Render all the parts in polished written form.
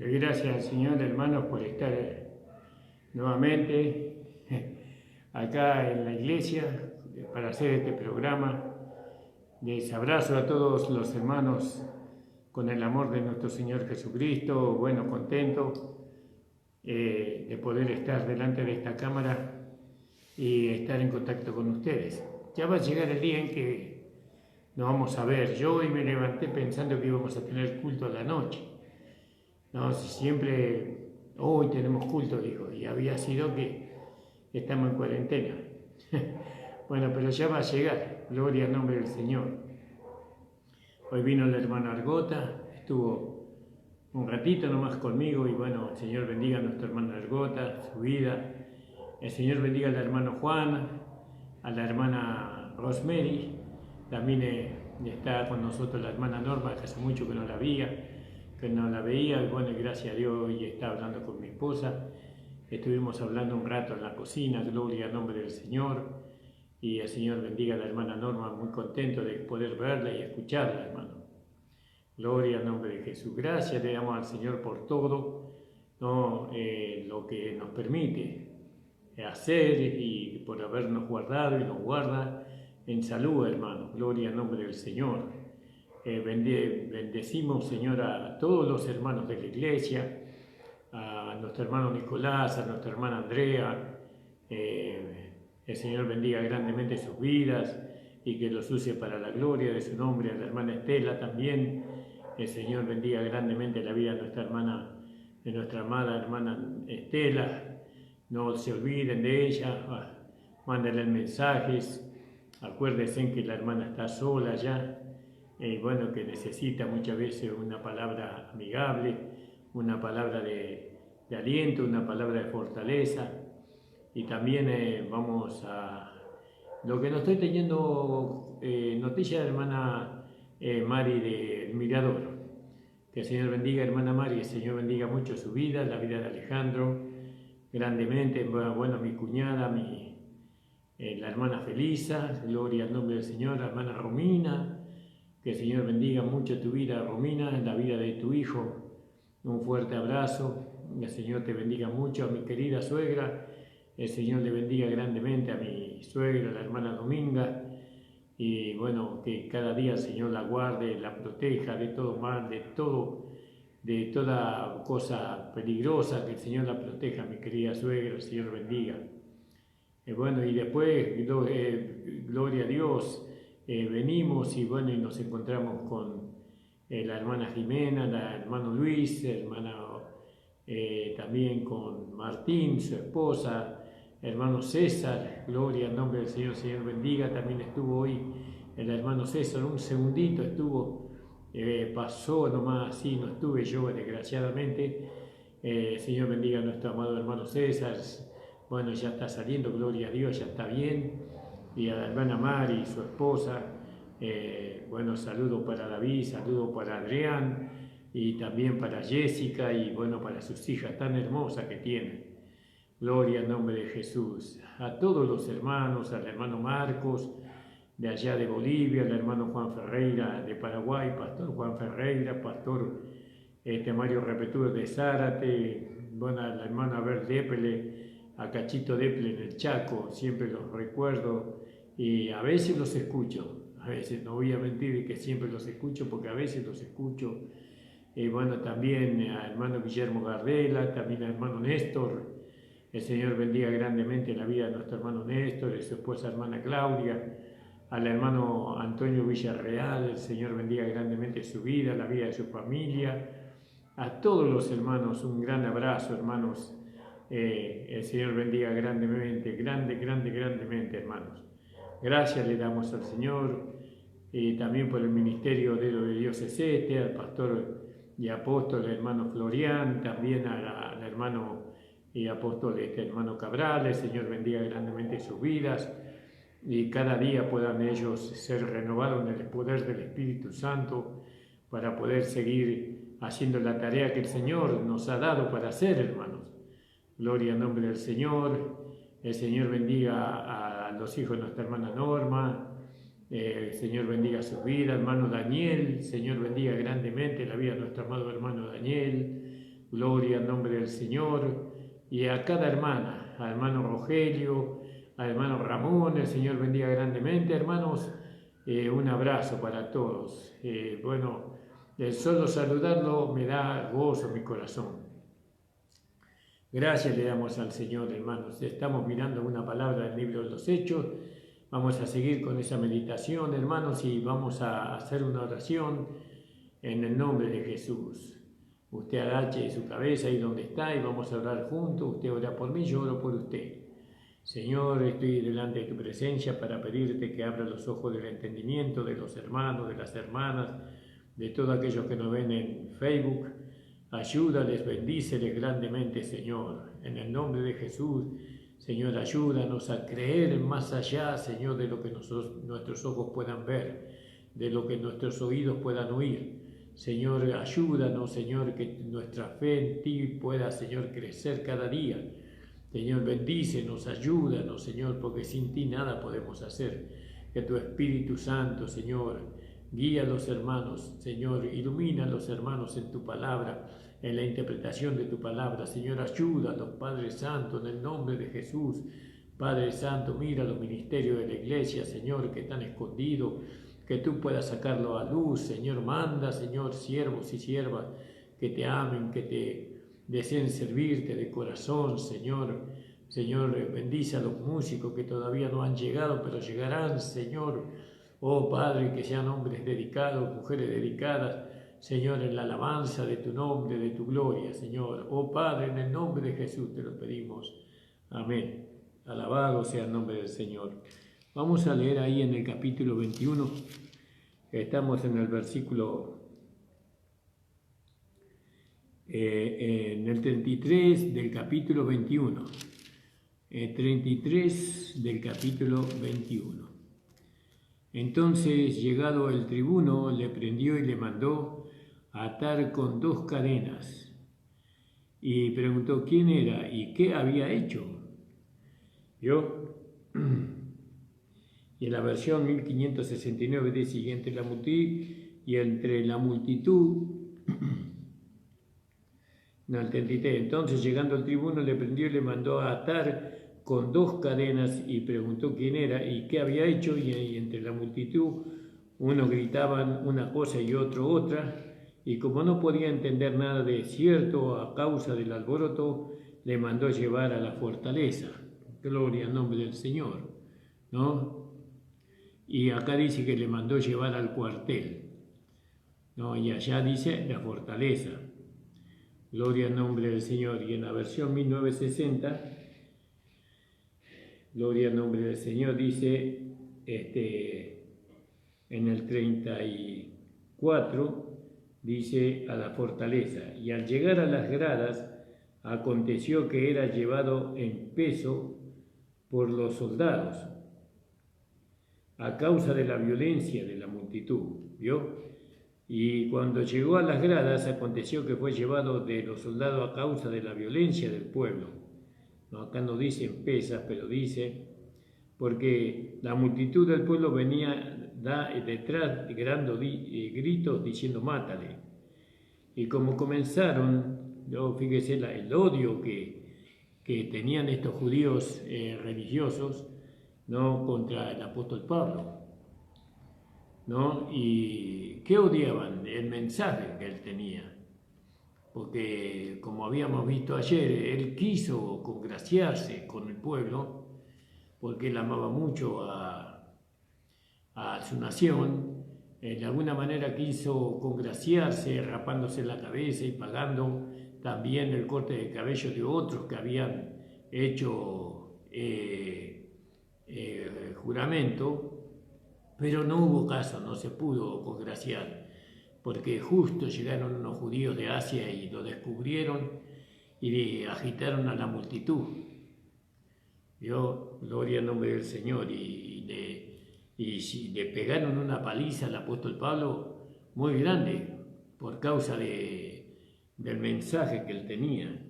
Doy gracias al Señor, hermanos, por estar nuevamente acá en la iglesia para hacer este programa. Les abrazo a todos los hermanos con el amor de nuestro Señor Jesucristo, bueno, contento de poder estar delante de esta cámara y estar en contacto con ustedes. Ya va a llegar el día en que nos vamos a ver. Yo hoy me levanté pensando que íbamos a tener culto a la noche. No, siempre, hoy tenemos culto, dijo, y había sido que estamos en cuarentena. Bueno, pero ya va a llegar, gloria al nombre del Señor. Hoy vino la hermana Argota, estuvo un ratito nomás conmigo y bueno, el Señor bendiga a nuestra hermana Argota, su vida. El Señor bendiga al hermano Juan, a la hermana Rosemary, también está con nosotros la hermana Norma, que hace mucho que no la veía, y bueno, gracias a Dios hoy está hablando con mi esposa. Estuvimos hablando un rato en la cocina, gloria al nombre del Señor, y el Señor bendiga a la hermana Norma, muy contento de poder verla y escucharla, hermano. Gloria al nombre de Jesús. Gracias le damos al Señor por todo, ¿no? Lo que nos permite hacer y por habernos guardado y nos guarda en salud, hermano. Gloria al nombre del Señor. Bendecimos, Señor, a todos los hermanos de la iglesia, a nuestro hermano Nicolás, a nuestra hermana Andrea. El Señor bendiga grandemente sus vidas y que los use para la gloria de su nombre. A la hermana Estela también. El Señor bendiga grandemente la vida de nuestra hermana, de nuestra amada hermana Estela. No se olviden de ella, mándenle mensajes. Acuérdense que la hermana está sola ya. Bueno, que necesita muchas veces una palabra amigable, una palabra de aliento, una palabra de fortaleza. Y también vamos a... Lo que no estoy teniendo noticia de la hermana Mari del Mirador. Que el Señor bendiga, hermana Mari, el Señor bendiga mucho su vida, la vida de Alejandro, grandemente. Bueno, mi cuñada, la hermana Felisa, gloria al nombre del Señor, la hermana Romina. Que el Señor bendiga mucho tu vida, Romina, la vida de tu hijo. Un fuerte abrazo. El Señor te bendiga mucho. A mi querida suegra, el Señor le bendiga grandemente. A mi suegra, la hermana Dominga. Y bueno, que cada día el Señor la guarde, la proteja de todo mal, de toda cosa peligrosa. Que el Señor la proteja, mi querida suegra. El Señor bendiga. Bueno, y después, gloria a Dios. Venimos y bueno, y nos encontramos con la hermana Jimena, el hermano Luis, también con Martín, su esposa, hermano César, gloria al nombre del Señor, Señor bendiga. También estuvo hoy el hermano César, un segundito estuvo, pasó nomás así, no estuve yo desgraciadamente. Señor bendiga a nuestro amado hermano César. Bueno, ya está saliendo, gloria a Dios, ya está bien. Y a la hermana Mari, su esposa. Bueno, saludo para David, saludo para Adrián y también para Jessica y bueno, para sus hijas tan hermosas que tienen. Gloria al nombre de Jesús. A todos los hermanos, al hermano Marcos de allá de Bolivia, al hermano Juan Ferreira de Paraguay, pastor Juan Ferreira, pastor Mario Repetur de Zárate, bueno, a la hermana Abel Dépele, a Cachito Dépele en el Chaco, siempre los recuerdo y a veces los escucho, a veces, no voy a mentir que siempre los escucho porque a veces los escucho. Bueno, también al hermano Guillermo Gardela, también al hermano Néstor. El Señor bendiga grandemente la vida de nuestro hermano Néstor, de su esposa hermana Claudia, al hermano Antonio Villarreal. El Señor bendiga grandemente su vida, la vida de su familia. A todos los hermanos, un gran abrazo, hermanos. El Señor bendiga grandemente, grandemente, hermanos. Gracias le damos al Señor, también por el ministerio de Dios es este, al pastor y apóstol hermano Florian, también al hermano y apóstol hermano Cabral. El Señor bendiga grandemente sus vidas y cada día puedan ellos ser renovados en el poder del Espíritu Santo para poder seguir haciendo la tarea que el Señor nos ha dado para hacer, hermanos. Gloria al nombre del Señor. El Señor bendiga a los hijos de nuestra hermana Norma. El Señor bendiga su vida, hermano Daniel. El Señor bendiga grandemente la vida de nuestro amado hermano Daniel. Gloria al nombre del Señor. Y a cada hermana, al hermano Rogelio, al hermano Ramón, el Señor bendiga grandemente. Hermanos, un abrazo para todos. Bueno, el solo saludarlo me da gozo en mi corazón. Gracias le damos al Señor, hermanos. Estamos mirando una palabra del libro de los Hechos. Vamos a seguir con esa meditación, hermanos, y vamos a hacer una oración en el nombre de Jesús. Usted agache su cabeza ahí donde está y vamos a orar juntos. Usted ora por mí, yo oro por usted. Señor, estoy delante de tu presencia para pedirte que abra los ojos del entendimiento de los hermanos, de las hermanas, de todos aquellos que nos ven en Facebook. Ayúdales, bendíceles grandemente, Señor. En el nombre de Jesús, Señor, ayúdanos a creer más allá, Señor, de lo que nuestros ojos puedan ver, de lo que nuestros oídos puedan oír. Señor, ayúdanos, Señor, que nuestra fe en ti pueda, Señor, crecer cada día. Señor, bendícenos, ayúdanos, Señor, porque sin ti nada podemos hacer. Que tu Espíritu Santo, Señor, guía a los hermanos, Señor, ilumina a los hermanos en tu palabra, en la interpretación de tu palabra. Señor, ayúdanos, Padre Santo, en el nombre de Jesús. Padre Santo, mira los ministerios de la iglesia, Señor, que están escondidos, que tú puedas sacarlo a luz. Señor, manda, Señor, siervos y siervas que te amen, que te deseen servirte de corazón, Señor. Señor, bendice a los músicos que todavía no han llegado, pero llegarán, Señor. Oh Padre, que sean hombres dedicados, mujeres dedicadas, Señor, en la alabanza de tu nombre, de tu gloria, Señor. Oh Padre, en el nombre de Jesús te lo pedimos. Amén. Alabado sea el nombre del Señor. Vamos a leer ahí en el capítulo 21. Estamos en el versículo, en el 33 del capítulo 21. 33 del capítulo 21. Entonces, llegado el tribuno, le prendió y le mandó atar con 2 cadenas. Y preguntó quién era y qué había hecho. Yo, y en la versión 1569 dice, y entre la multitud, no, el 33, entonces llegando al tribuno le prendió y le mandó a atar con 2 cadenas y preguntó quién era y qué había hecho, y entre la multitud unos gritaban una cosa y otro otra, y como no podía entender nada de cierto a causa del alboroto, le mandó llevar a la fortaleza. Gloria al nombre del Señor, ¿no? Y acá dice que le mandó llevar al cuartel, ¿no? Y allá dice la fortaleza. Gloria al nombre del Señor. Y en la versión 1960, gloria al nombre del Señor, dice en el 34, dice a la fortaleza. Y al llegar a las gradas, aconteció que era llevado en peso por los soldados, a causa de la violencia de la multitud, ¿vio? Y cuando llegó a las gradas, aconteció que fue llevado de los soldados a causa de la violencia del pueblo. No, acá no dice en pesas, pero dice, porque la multitud del pueblo venía detrás grandes gritos diciendo, mátale. Y como comenzaron, fíjese el odio que tenían estos judíos religiosos, ¿no?, contra el apóstol Pablo, ¿no? ¿Y qué odiaban? El mensaje que él tenía. Porque, como habíamos visto ayer, él quiso congraciarse con el pueblo, porque él amaba mucho a su nación. De alguna manera quiso congraciarse, rapándose la cabeza y pagando también el corte de cabello de otros que habían hecho juramento, pero no hubo caso, no se pudo congraciar, porque justo llegaron unos judíos de Asia y lo descubrieron y agitaron a la multitud. Yo, gloria al nombre del Señor, y le pegaron una paliza al apóstol Pablo muy grande por causa del mensaje que él tenía.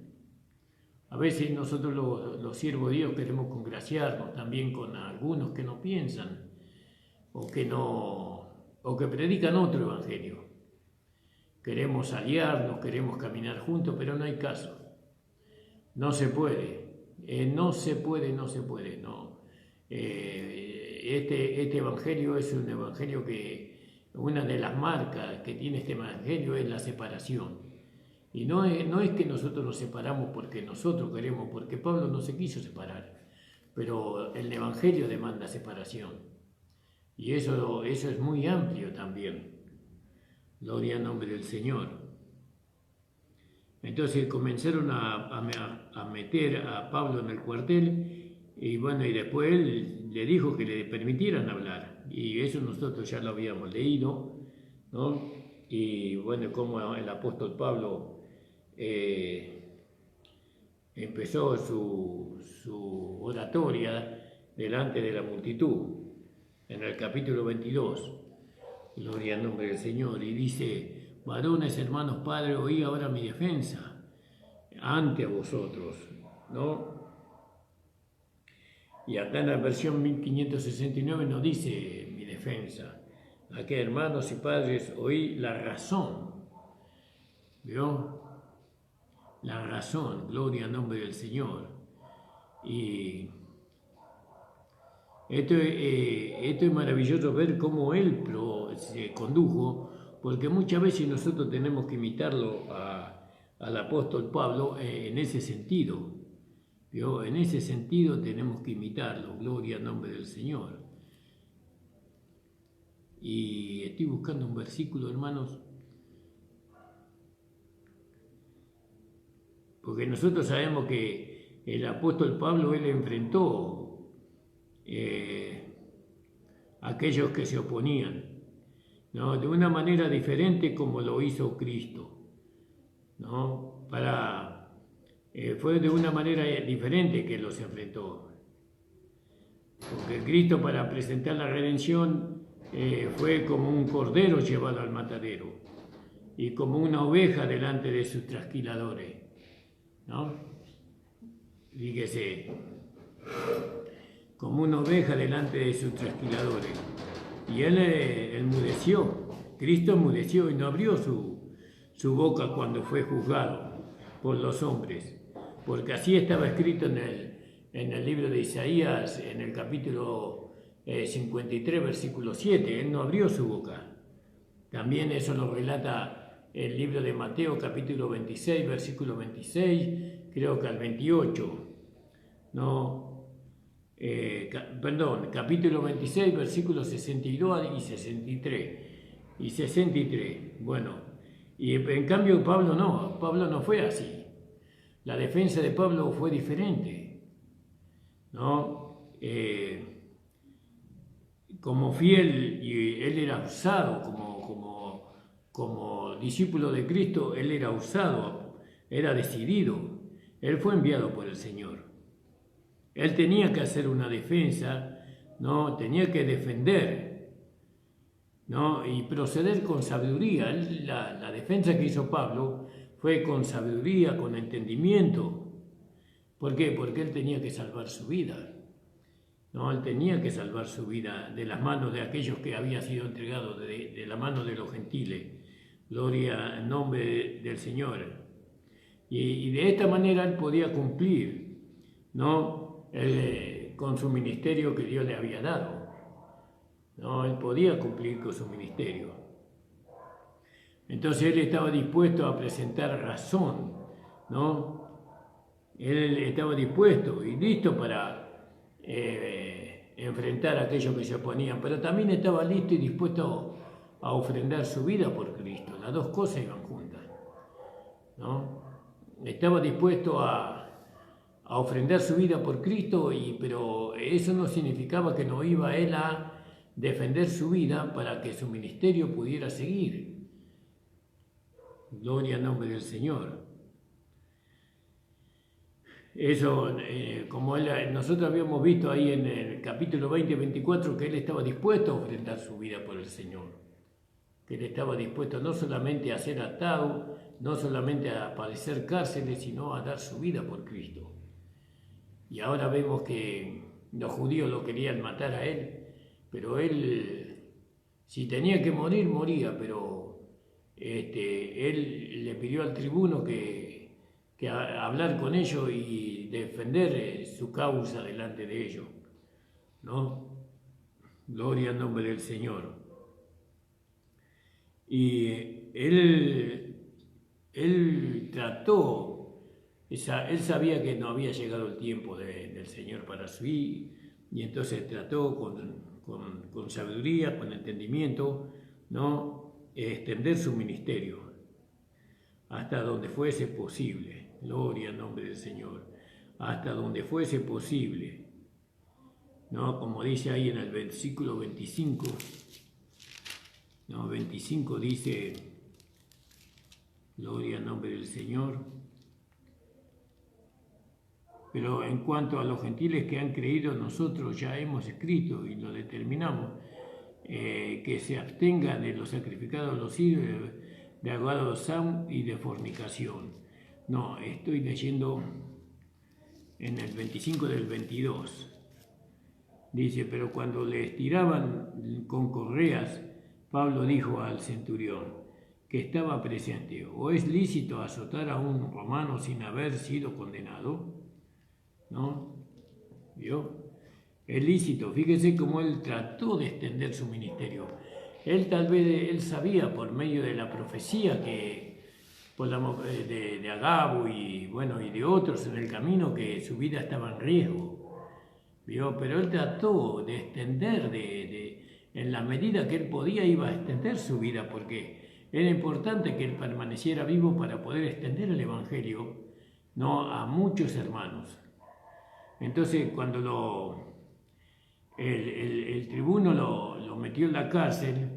A veces nosotros los siervos de Dios queremos congraciarnos también con algunos que no piensan o que predican otro evangelio. queremos aliarnos, queremos caminar juntos, pero no hay caso. No se puede. No se puede, no. Este evangelio es un evangelio que una de las marcas que tiene este evangelio es la separación. Y no es que nosotros nos separamos porque nosotros queremos, porque Pablo no se quiso separar, pero el evangelio demanda separación. Y eso es muy amplio también. Gloria al nombre del Señor. Entonces comenzaron a meter a Pablo en el cuartel y bueno, y después él le dijo que le permitieran hablar. Y eso nosotros ya lo habíamos leído, ¿no? Y bueno, como el apóstol Pablo empezó su oratoria delante de la multitud, en el capítulo 22. Gloria al nombre del Señor. Y dice: varones, hermanos, padres, oí ahora mi defensa ante vosotros, ¿no? Y acá en la versión 1569 no dice mi defensa. Aquí, hermanos y padres, oí la razón. ¿Vio? La razón, gloria al nombre del Señor. Y esto es maravilloso ver cómo él se condujo, porque muchas veces nosotros tenemos que imitarlo al apóstol Pablo en ese sentido. ¿Vio? En ese sentido tenemos que imitarlo, gloria al nombre del Señor. Y estoy buscando un versículo, hermanos, porque nosotros sabemos que el apóstol Pablo, él enfrentó aquellos que se oponían, ¿no? De una manera diferente como lo hizo Cristo, ¿no? Fue de una manera diferente que los enfrentó, porque Cristo, para presentar la redención, fue como un cordero llevado al matadero y como una oveja delante de sus trasquiladores, ¿no? Fíjese, como una oveja delante de sus trasquiladores. Y él enmudeció, Cristo enmudeció y no abrió su boca cuando fue juzgado por los hombres, porque así estaba escrito en el libro de Isaías, en el capítulo 53, versículo 7, él no abrió su boca. También eso lo relata el libro de Mateo, capítulo 26, versículo 26, creo que al 28, no. Capítulo 26, versículos 62 y 63. Bueno, y en cambio Pablo no fue así. La defensa de Pablo fue diferente, ¿no? Como fiel, y él era usado como discípulo de Cristo, él era usado, era decidido, él fue enviado por el Señor. Él tenía que hacer una defensa, ¿no? Tenía que defender, ¿no? Y proceder con sabiduría. La defensa que hizo Pablo fue con sabiduría, con entendimiento. ¿Por qué? Porque él tenía que salvar su vida, ¿no? Él tenía que salvar su vida de las manos de aquellos que había sido entregado, de la mano de los gentiles. Gloria al nombre del Señor. Y de esta manera él podía cumplir, ¿no? Con su ministerio que Dios le había dado, ¿no? Él podía cumplir con su ministerio. Entonces él estaba dispuesto a presentar razón, ¿no? Él estaba dispuesto y listo para enfrentar a aquellos que se oponían, pero también estaba listo y dispuesto a ofrendar su vida por Cristo. Las dos cosas iban juntas, ¿no? Estaba dispuesto a ofrendar su vida por Cristo, pero eso no significaba que no iba él a defender su vida para que su ministerio pudiera seguir. Gloria al nombre del Señor. Eso, como nosotros habíamos visto ahí en el capítulo 20-24, que él estaba dispuesto a ofrendar su vida por el Señor, que él estaba dispuesto no solamente a ser atado, no solamente a padecer cárceles, sino a dar su vida por Cristo. Y ahora vemos que los judíos lo querían matar a él, pero él, si tenía que morir, moría, pero él le pidió al tribuno que hablar con ellos y defender su causa delante de ellos, ¿no? Gloria al nombre del Señor. Y él trató, él sabía que no había llegado el tiempo del Señor para su hijo, y entonces trató con sabiduría, con entendimiento, ¿no? Extender su ministerio hasta donde fuese posible. Gloria al nombre del Señor. Hasta donde fuese posible, ¿no? Como dice ahí en el versículo 25, ¿no? 25 dice, gloria al nombre del Señor. Pero en cuanto a los gentiles que han creído, nosotros ya hemos escrito y lo determinamos, que se abstengan de los sacrificados a los ídolos, de adoración y de fornicación. No, estoy leyendo en el 25 del 22. Dice, pero cuando le estiraban con correas, Pablo dijo al centurión que estaba presente, ¿o es lícito azotar a un romano sin haber sido condenado? ¿No? ¿Vio? Es lícito. Fíjese cómo él trató de extender su ministerio. Él tal vez, él sabía por medio de la profecía que, de Agabo y bueno, y de otros en el camino, que su vida estaba en riesgo. ¿Vio? Pero él trató de extender, en la medida que él podía, iba a extender su vida, porque era importante que él permaneciera vivo para poder extender el Evangelio, ¿no? A muchos hermanos. Entonces, cuando el tribuno lo metió en la cárcel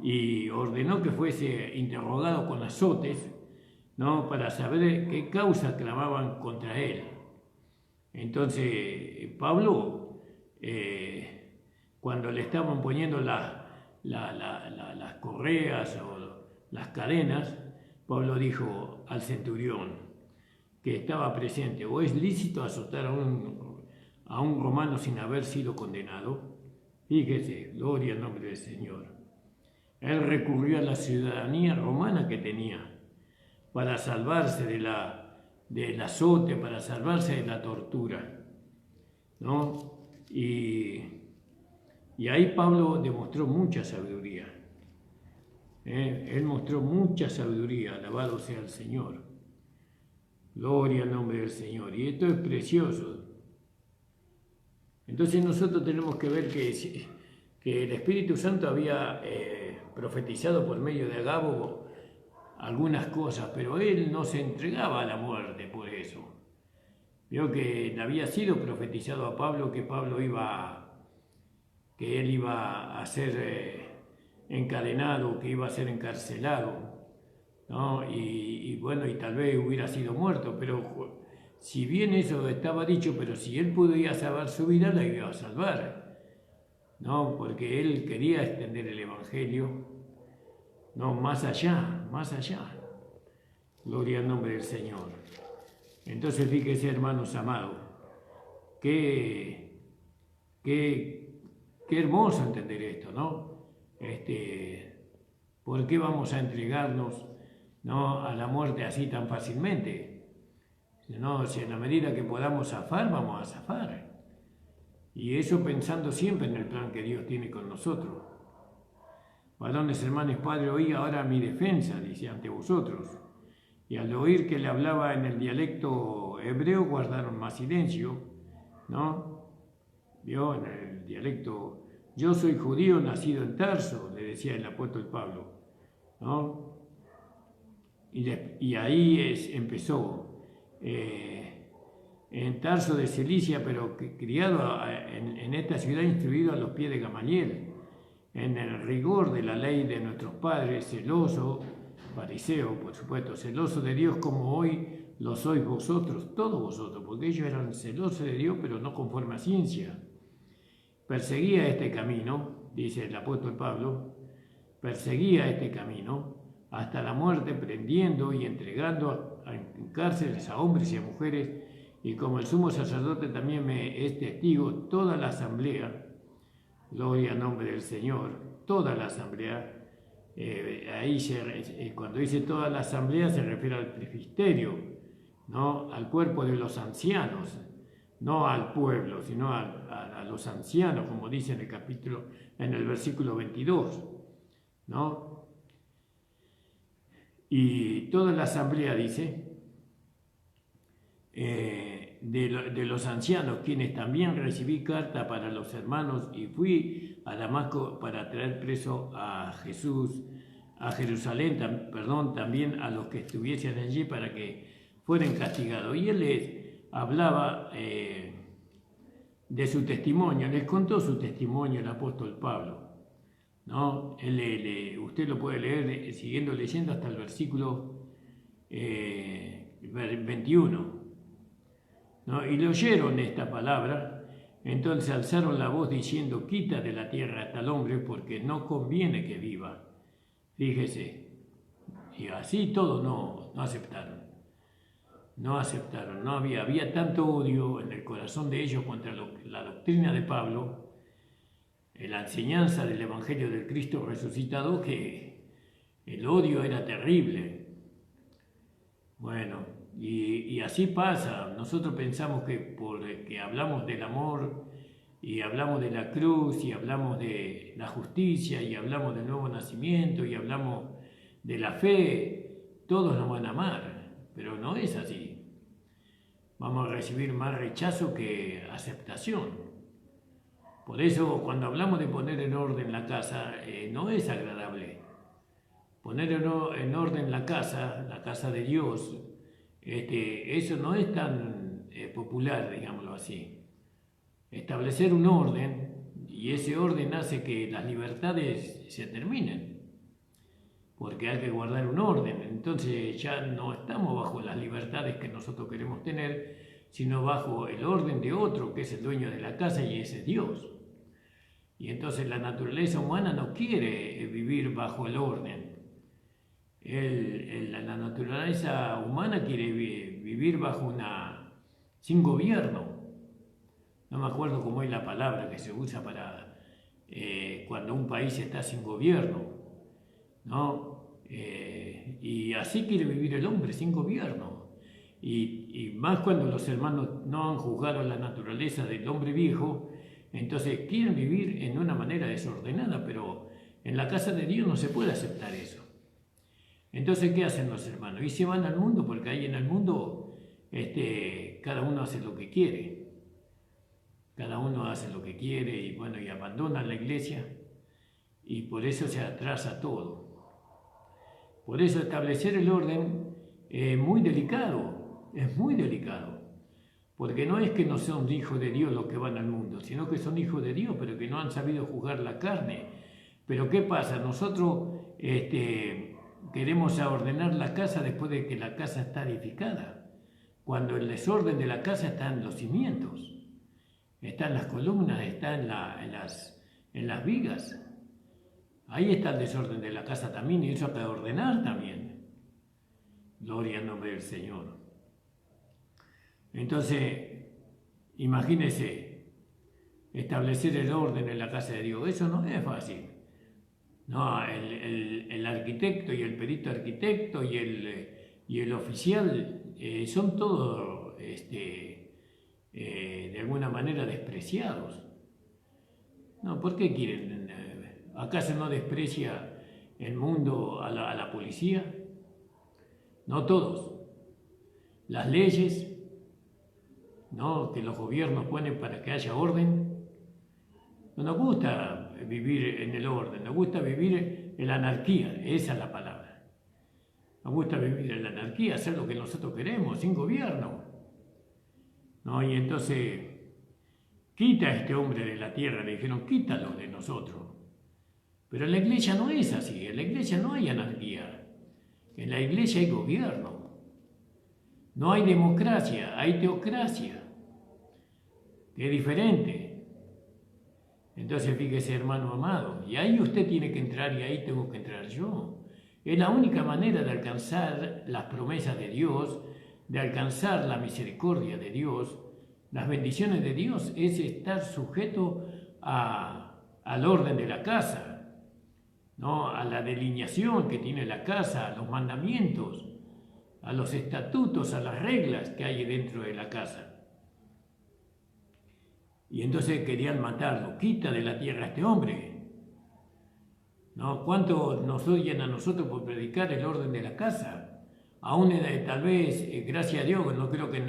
y ordenó que fuese interrogado con azotes, ¿no? Para saber qué causa clamaban contra él. Entonces, Pablo, cuando le estaban poniendo las correas o las cadenas, Pablo dijo al centurión que estaba presente, ¿o es lícito azotar a un romano sin haber sido condenado? Fíjese, gloria al nombre del Señor. Él recurrió a la ciudadanía romana que tenía para salvarse del azote, para salvarse de la tortura, ¿no? Y ahí Pablo demostró mucha sabiduría. Él mostró mucha sabiduría, alabado sea el Señor. Gloria al nombre del Señor. Y esto es precioso. Entonces nosotros tenemos que ver que el Espíritu Santo había profetizado por medio de Agabo algunas cosas, pero él no se entregaba a la muerte por eso. Vio que había sido profetizado a Pablo que él iba a ser encadenado, que iba a ser encarcelado, ¿no? Y bueno, y tal vez hubiera sido muerto, pero si bien eso estaba dicho, pero si él podía salvar su vida, la iba a salvar, ¿no? Porque él quería extender el Evangelio, no, más allá, más allá. Gloria al nombre del Señor. Entonces, fíjese, hermanos amados, qué hermoso entender esto, ¿no? ¿Por qué vamos a entregarnos, ¿no?, a la muerte así tan fácilmente? No, si en la medida que podamos zafar, vamos a zafar. Y eso pensando siempre en el plan que Dios tiene con nosotros. Varones, hermanos, Padre, oí ahora mi defensa, dice, ante vosotros. Y al oír que le hablaba en el dialecto hebreo, guardaron más silencio, ¿no? Vio, en el dialecto, yo soy judío nacido en Tarso, le decía el apóstol Pablo, ¿no? Y ahí empezó. En Tarso de Cilicia, pero criado en esta ciudad, instruido a los pies de Gamaliel, en el rigor de la ley de nuestros padres, celoso, fariseo, por supuesto, celoso de Dios como hoy lo sois vosotros, todos vosotros, porque ellos eran celosos de Dios, pero no conforme a ciencia. Perseguía este camino, dice el apóstol Pablo, perseguía este camino hasta la muerte, prendiendo y entregando en cárceles a hombres y a mujeres, y como el sumo sacerdote también me es testigo, toda la asamblea, gloria al nombre del Señor, toda la asamblea, cuando dice toda la asamblea se refiere al presbiterio, ¿no? Al cuerpo de los ancianos, no al pueblo, sino a los ancianos, como dice en el versículo 22, ¿no? Y toda la asamblea dice, de los ancianos, quienes también recibí carta para los hermanos y fui a Damasco para traer preso a Jesús, a Jerusalén, también a los que estuviesen allí para que fueran castigados. Y él les hablaba de su testimonio, les contó su testimonio el apóstol Pablo, ¿no? Usted lo puede leer siguiendo leyendo hasta el versículo 21, ¿no? Y le oyeron esta palabra, entonces alzaron la voz diciendo, quita de la tierra a tal hombre porque no conviene que viva. Fíjese, y así todo no aceptaron. No aceptaron, había tanto odio en el corazón de ellos contra la doctrina de Pablo, la enseñanza del Evangelio del Cristo resucitado, que el odio era terrible. Bueno, y así pasa. Nosotros pensamos que porque hablamos del amor y hablamos de la cruz y hablamos de la justicia y hablamos del nuevo nacimiento y hablamos de la fe, todos nos van a amar, pero no es así. Vamos a recibir más rechazo que aceptación. Por eso, cuando hablamos de poner en orden la casa, no es agradable. Poner en orden la casa de Dios, eso no es tan popular, digámoslo así. Establecer un orden, y ese orden hace que las libertades se terminen, porque hay que guardar un orden. Entonces ya no estamos bajo las libertades que nosotros queremos tener, sino bajo el orden de otro, que es el dueño de la casa, y ese es Dios. Y entonces la naturaleza humana no quiere vivir bajo el orden. La naturaleza humana quiere vivir sin gobierno. No me acuerdo cómo es la palabra que se usa para cuando un país está sin gobierno, ¿no? Y así quiere vivir el hombre, sin gobierno. Y más cuando los hermanos no han juzgado la naturaleza del hombre viejo, entonces quieren vivir en una manera desordenada, pero en la casa de Dios no se puede aceptar eso. Entonces, ¿qué hacen los hermanos? Y se van al mundo, porque ahí en el mundo cada uno hace lo que quiere. Cada uno hace lo que quiere y bueno, y abandonan la iglesia, y por eso se atrasa todo. Por eso establecer el orden es muy delicado, porque no es que no son hijos de Dios los que van al mundo, sino que son hijos de Dios, pero que no han sabido juzgar la carne. Pero ¿qué pasa? Nosotros queremos ordenar la casa después de que la casa está edificada, cuando el desorden de la casa está en los cimientos, está en las columnas, está en las vigas. Ahí está el desorden de la casa también, y eso hay que ordenar también. Gloria al nombre del Señor. Entonces, imagínense, establecer el orden en la casa de Dios, eso no es fácil. No, el arquitecto y el perito arquitecto y el oficial son todos de alguna manera despreciados. No, ¿por qué quieren? ¿Acaso no desprecia el mundo a la policía? No todos. Las leyes, ¿no?, que los gobiernos ponen para que haya orden. No nos gusta vivir en el orden, nos gusta vivir en la anarquía, esa es la palabra. Nos gusta vivir en la anarquía, hacer lo que nosotros queremos, sin gobierno. ¿No? Y entonces, quita a este hombre de la tierra, le dijeron, quítalo de nosotros. Pero en la iglesia no es así, en la iglesia no hay anarquía, en la iglesia hay gobierno. No hay democracia, hay teocracia, que es diferente. Entonces fíjese, hermano amado, y ahí usted tiene que entrar y ahí tengo que entrar yo. Es la única manera de alcanzar las promesas de Dios, de alcanzar la misericordia de Dios, las bendiciones de Dios, es estar sujeto al orden de la casa. ¿no? A la delineación que tiene la casa, a los mandamientos, a los estatutos, a las reglas que hay dentro de la casa. Y entonces querían matarlo. Quita de la tierra a este hombre. ¿No? ¿Cuánto nos oyen a nosotros por predicar el orden de la casa? Aún tal vez, gracias a Dios, no creo que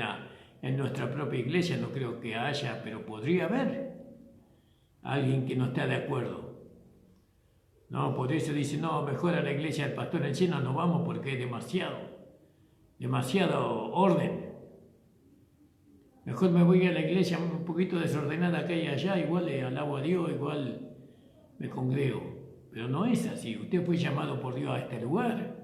en nuestra propia iglesia, no creo que haya, pero podría haber alguien que no está de acuerdo. No, por eso dice, no, mejor a la iglesia del pastor Encina no vamos porque es demasiado orden. Mejor me voy a la iglesia un poquito desordenada que hay allá, igual le alabo a Dios, igual me congrego. Pero no es así. Usted fue llamado por Dios a este lugar,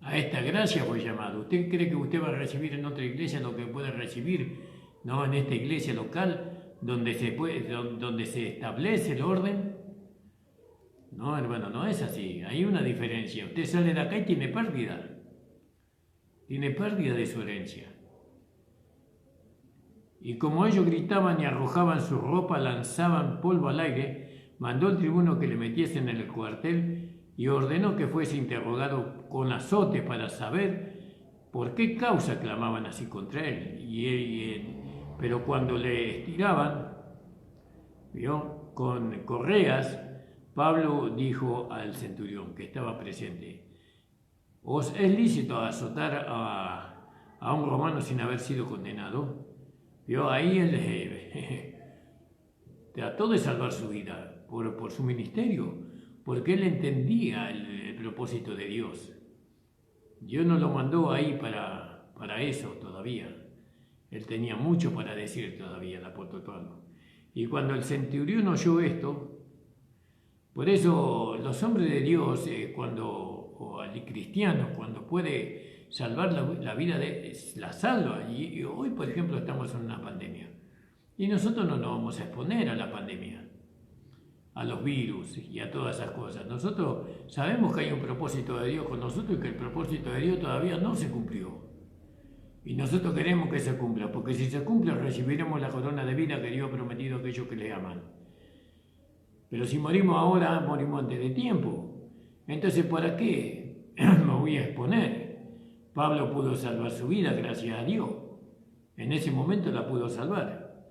a esta gracia fue llamado. ¿Usted cree que usted va a recibir en otra iglesia lo que puede recibir, no en esta iglesia local, donde se establece el orden? No, hermano, no es así. Hay una diferencia. Usted sale de acá y tiene pérdida. Tiene pérdida de su herencia. Y como ellos gritaban y arrojaban su ropa, lanzaban polvo al aire, mandó el tribuno que le metiesen en el cuartel y ordenó que fuese interrogado con azote para saber por qué causa clamaban así contra él. Pero cuando le estiraban, ¿vio?, con correas, Pablo dijo al centurión que estaba presente: ¿os es lícito azotar a un romano sin haber sido condenado? ¿Vio? Ahí él trató de salvar su vida por su ministerio, porque él entendía el propósito de Dios. Dios no lo mandó ahí para eso todavía. Él tenía mucho para decir todavía, el apóstol Pablo. Y cuando el centurión oyó esto, por eso los hombres de Dios, o al cristiano, cuando puede salvar la vida, la salva. Y hoy, por ejemplo, estamos en una pandemia. Y nosotros no nos vamos a exponer a la pandemia, a los virus y a todas esas cosas. Nosotros sabemos que hay un propósito de Dios con nosotros y que el propósito de Dios todavía no se cumplió. Y nosotros queremos que se cumpla, porque si se cumple recibiremos la corona de vida que Dios ha prometido a aquellos que le aman. Pero si morimos ahora, morimos antes de tiempo. Entonces, ¿para qué me voy a exponer? Pablo pudo salvar su vida, gracias a Dios. En ese momento la pudo salvar.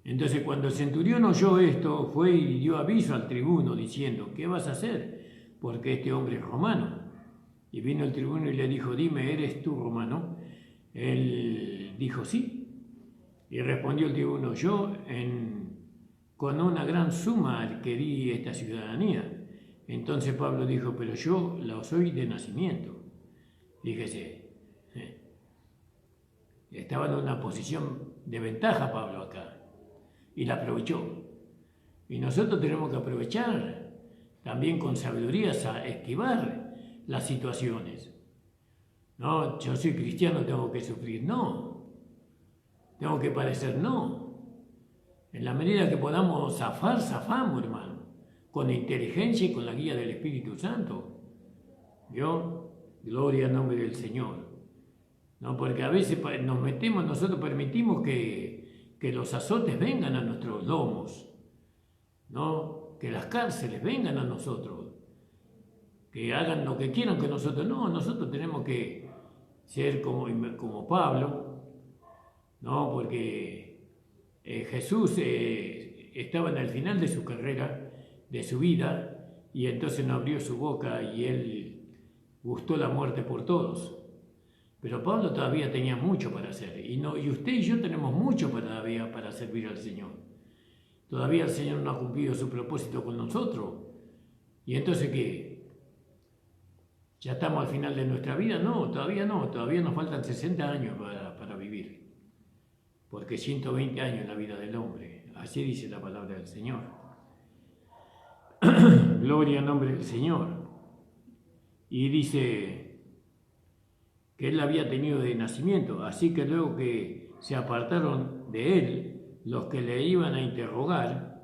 Entonces, cuando el centurión oyó esto, fue y dio aviso al tribuno diciendo: ¿qué vas a hacer? Porque este hombre es romano. Y vino el tribuno y le dijo: dime, ¿eres tú romano? Él dijo: sí. Y respondió el tribuno: yo con una gran suma adquirí esta ciudadanía. Entonces Pablo dijo: pero yo la soy de nacimiento. Fíjese, estaba en una posición de ventaja Pablo acá, y la aprovechó. Y nosotros tenemos que aprovechar también con sabiduría a esquivar las situaciones. No, yo soy cristiano, tengo que sufrir. No, tengo que parecer no. En la medida que podamos zafar, zafamos, hermano, con inteligencia y con la guía del Espíritu Santo. ¿Vio? Gloria al nombre del Señor. No, porque a veces nosotros permitimos que los azotes vengan a nuestros lomos, ¿no? Que las cárceles vengan a nosotros, que hagan lo que quieran que nosotros. No, nosotros tenemos que ser como Pablo, ¿no? Porque Jesús estaba en el final de su carrera, de su vida, y entonces no abrió su boca y él gustó la muerte por todos. Pero Pablo todavía tenía mucho para hacer, y usted y yo tenemos mucho todavía para servir al Señor. Todavía el Señor no ha cumplido su propósito con nosotros. ¿Y entonces qué? ¿Ya estamos al final de nuestra vida? No, todavía nos faltan 60 años para vivir, porque 120 años es la vida del hombre. Así dice la palabra del Señor. Gloria al nombre del Señor. Y dice que él había tenido de nacimiento, así que luego que se apartaron de él los que le iban a interrogar,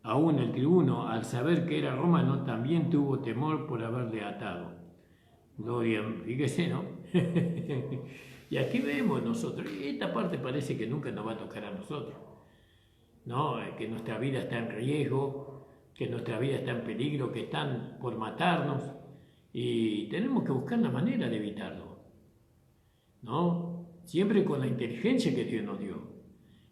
aún el tribuno, al saber que era romano, también tuvo temor por haberle atado. Gloria, fíjese, ¿no? Y aquí vemos nosotros, esta parte parece que nunca nos va a tocar a nosotros. ¿no? Que nuestra vida está en riesgo, que nuestra vida está en peligro, que están por matarnos, y tenemos que buscar la manera de evitarlo, ¿no? Siempre con la inteligencia que Dios nos dio.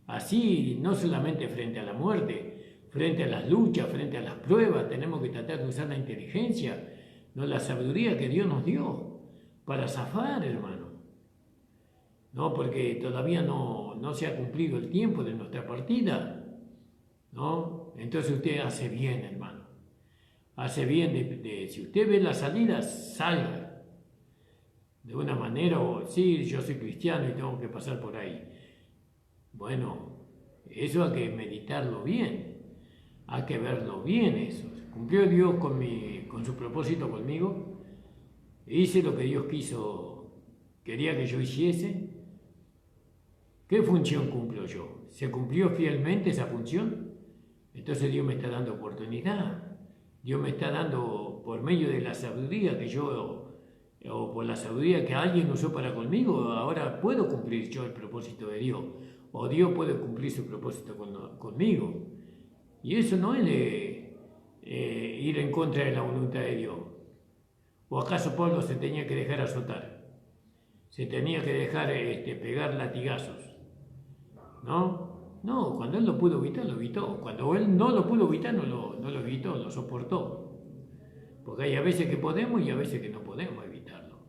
Así, no solamente frente a la muerte, frente a las luchas, frente a las pruebas, tenemos que tratar de usar la inteligencia, no la sabiduría que Dios nos dio para zafar, hermano. No, porque todavía no se ha cumplido el tiempo de nuestra partida, ¿no? Entonces usted hace bien, hermano. Hace bien si usted ve la salida, salga. De una manera, o sí, yo soy cristiano y tengo que pasar por ahí. Bueno, eso hay que meditarlo bien, hay que verlo bien eso. Cumplió Dios con su propósito conmigo, hice lo que Dios quería que yo hiciese. ¿Qué función cumplo yo? ¿Se cumplió fielmente esa función? Entonces Dios me está dando oportunidad. Dios me está dando, por medio de la sabiduría o por la sabiduría que alguien usó para conmigo, ahora puedo cumplir yo el propósito de Dios. O Dios puede cumplir su propósito conmigo. Y eso no es ir en contra de la voluntad de Dios. ¿O acaso Pablo se tenía que dejar azotar? Se tenía que dejar pegar latigazos. ¿No? No, cuando él lo pudo evitar, lo evitó. Cuando él no lo pudo evitar, no lo evitó, lo soportó. Porque hay a veces que podemos y a veces que no podemos evitarlo.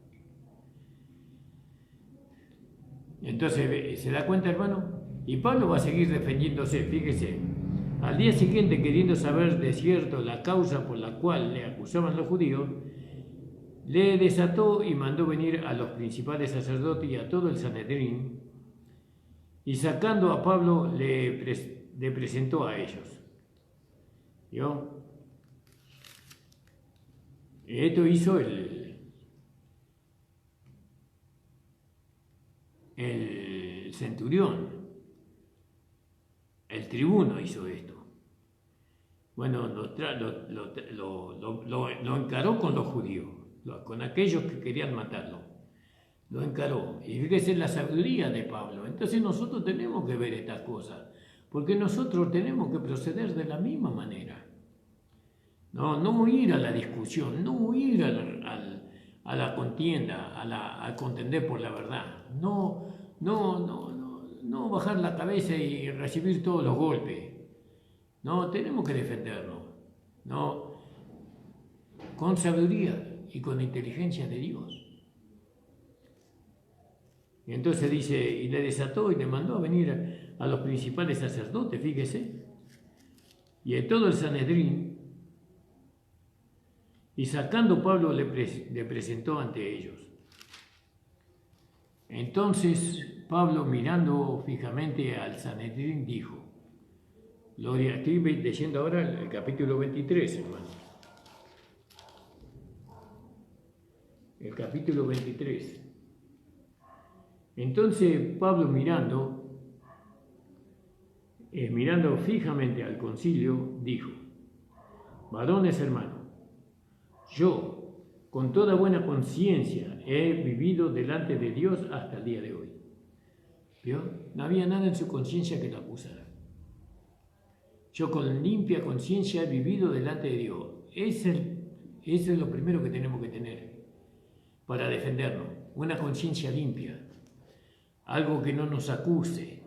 Entonces, ¿se da cuenta, hermano? Y Pablo va a seguir defendiéndose, fíjese. Al día siguiente, queriendo saber de cierto la causa por la cual le acusaban los judíos, le desató y mandó venir a los principales sacerdotes y a todo el Sanedrín, y sacando a Pablo le presentó a ellos. ¿Vio? Esto hizo el centurión, el tribuno hizo esto. Bueno, lo encaró con los judíos, con aquellos que querían matarlo. Lo encaró. Y fíjese la sabiduría de Pablo. Entonces nosotros tenemos que ver estas cosas, porque nosotros tenemos que proceder de la misma manera. No huir a la discusión, no huir a la contienda, a contender por la verdad. No bajar la cabeza y recibir todos los golpes. No, tenemos que defendernos. No, con sabiduría y con inteligencia de Dios. Y entonces dice, y le desató y le mandó a venir a los principales sacerdotes, fíjese, y a todo el Sanedrín, y sacando Pablo le presentó ante ellos. Entonces Pablo, mirando fijamente al Sanedrín, dijo, gloria, estoy leyendo ahora el capítulo 23, hermano. El capítulo 23. Entonces Pablo mirando fijamente al concilio, dijo, varones hermanos, yo con toda buena conciencia he vivido delante de Dios hasta el día de hoy. ¿Vio? No había nada en su conciencia que lo acusara. Yo con limpia conciencia he vivido delante de Dios. Eso es lo primero que tenemos que tener para defendernos, una conciencia limpia. Algo que no nos acuse,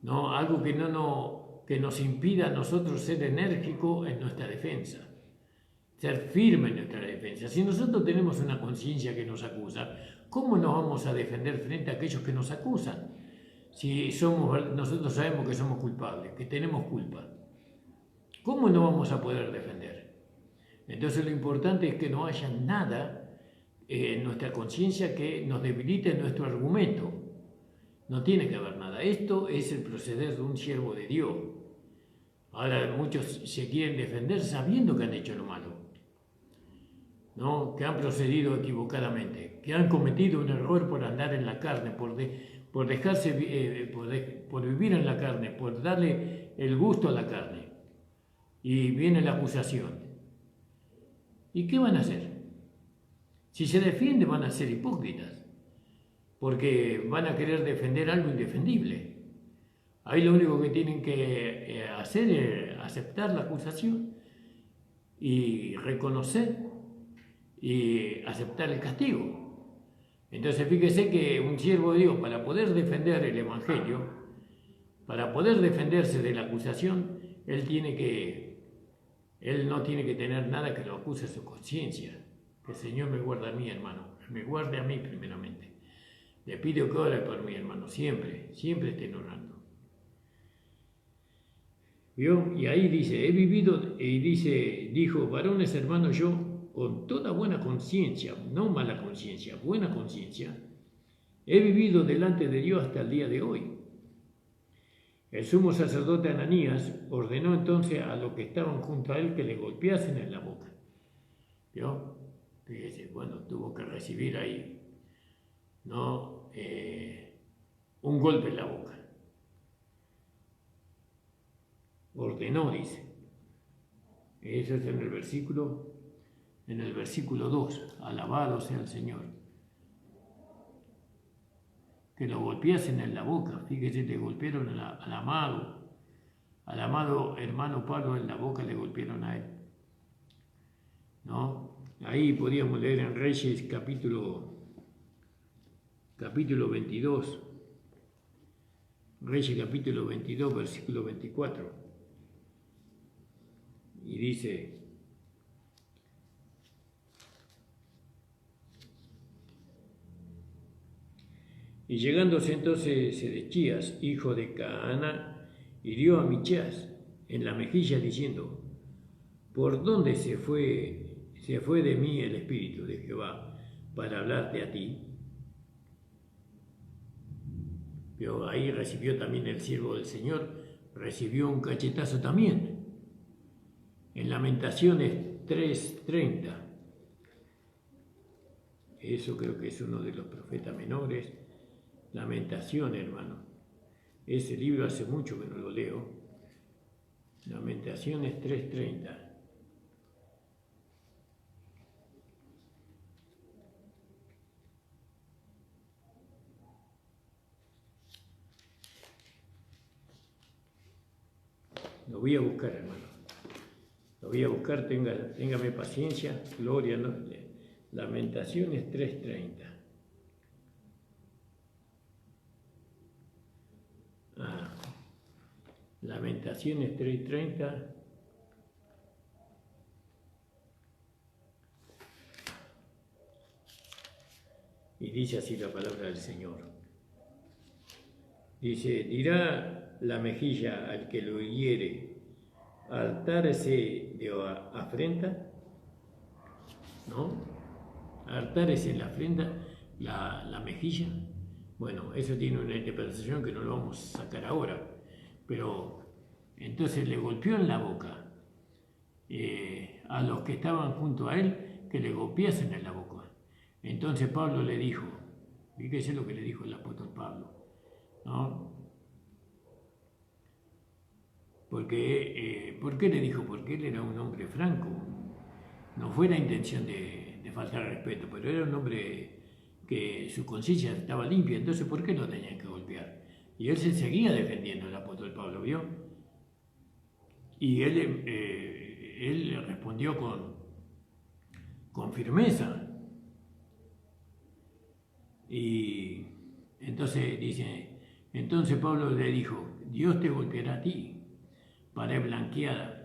¿no? Algo que nos impida a nosotros ser enérgicos en nuestra defensa, ser firmes en nuestra defensa. Si nosotros tenemos una conciencia que nos acusa, ¿cómo nos vamos a defender frente a aquellos que nos acusan? Si nosotros sabemos que somos culpables, que tenemos culpa, ¿cómo no vamos a poder defender? Entonces lo importante es que no haya nada en nuestra conciencia que nos debilite nuestro argumento. No tiene que haber nada. Esto es el proceder de un siervo de Dios. Ahora muchos se quieren defender sabiendo que han hecho lo malo, ¿no? Que han procedido equivocadamente, que han cometido un error por andar en la carne, por vivir en la carne, por darle el gusto a la carne. Y viene la acusación. ¿Y qué van a hacer? Si se defienden van a ser hipócritas, porque van a querer defender algo indefendible. Ahí lo único que tienen que hacer es aceptar la acusación y reconocer y aceptar el castigo. Entonces fíjese que un siervo de Dios, para poder defender el Evangelio, para poder defenderse de la acusación, él no tiene que tener nada que lo acuse su conciencia. Que el Señor me guarde a mí, hermano, me guarde a mí primeramente. Le pido que ore por mí, hermano, siempre, siempre estén orando. ¿Vio? Y ahí dice, he vivido, y dijo, varones hermanos, yo con toda buena conciencia, no mala conciencia, buena conciencia, he vivido delante de Dios hasta el día de hoy. El sumo sacerdote Ananías ordenó entonces a los que estaban junto a él que le golpeasen en la boca. ¿Vio? Fíjese, bueno, tuvo que recibir ahí, ¿no? Un golpe en la boca. Ordenó, dice. Eso es en el versículo 2. Alabado sea el Señor. Que lo golpeasen en la boca. Fíjese, le golpearon al amado hermano Pablo en la boca, le golpearon a él. ¿No? Ahí podíamos leer en Reyes capítulo 22. Reyes capítulo 22, versículo 24. Y dice, y llegándose entonces Sedechías, hijo de Caana, hirió a Michás en la mejilla diciendo, ¿por dónde se fue de mí el Espíritu de Jehová para hablarte a ti? Pero ahí recibió también el siervo del Señor, recibió un cachetazo también. En Lamentaciones 3:30, eso creo que es uno de los profetas menores. Lamentaciones, hermano. Ese libro hace mucho que no lo leo. Lamentaciones 3:30. Lo voy a buscar, hermano. Lo voy a buscar, téngame paciencia. Gloria, ¿no? Lamentaciones 3:30. Lamentaciones 3:30. Y dice así la palabra del Señor. Dice, dirá la mejilla al que lo hiere, hartarse de afrenta, ¿no? Hartarse la afrenta, la mejilla. Bueno, eso tiene una interpretación que no lo vamos a sacar ahora, pero entonces le golpeó en la boca a los que estaban junto a él, que le golpeasen en la boca. Entonces Pablo le dijo, fíjese lo que le dijo el apóstol Pablo, ¿no? ¿Por qué le dijo? Porque él era un hombre franco, no fue la intención de faltar al respeto, pero era un hombre que su conciencia estaba limpia, entonces ¿por qué lo tenían que golpear? Y él se seguía defendiendo, el apóstol Pablo, ¿vio? Y él respondió con firmeza. Y entonces dice, entonces Pablo le dijo, Dios te golpeará a ti, pared blanqueada.